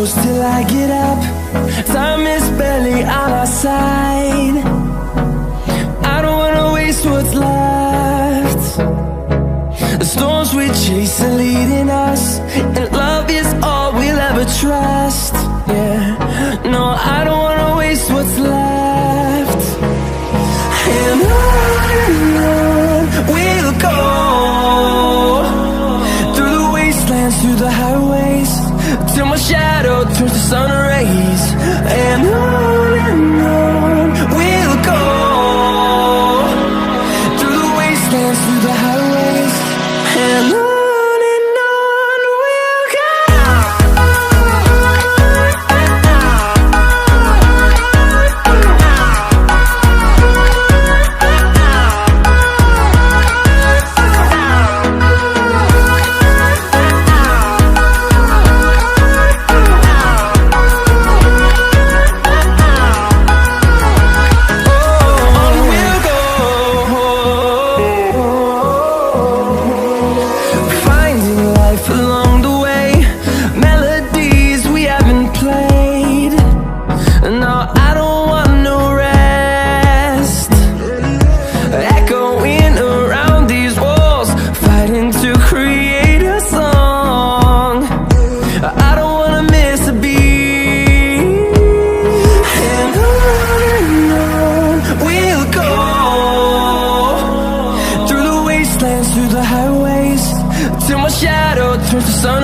close till I get up. Time is barely on our side. I don't wanna waste what's left. The storms we chase are leading us, and love is all we'll ever trust. Yeah, no, I don't wanna waste what's left. And on we'll go, through the wastelands, through the highways, till my shadow turns to sun rays. And on we'll go, through the wastelands, through the highways, and on we'll go. Through the highways, till my shadow turns to sun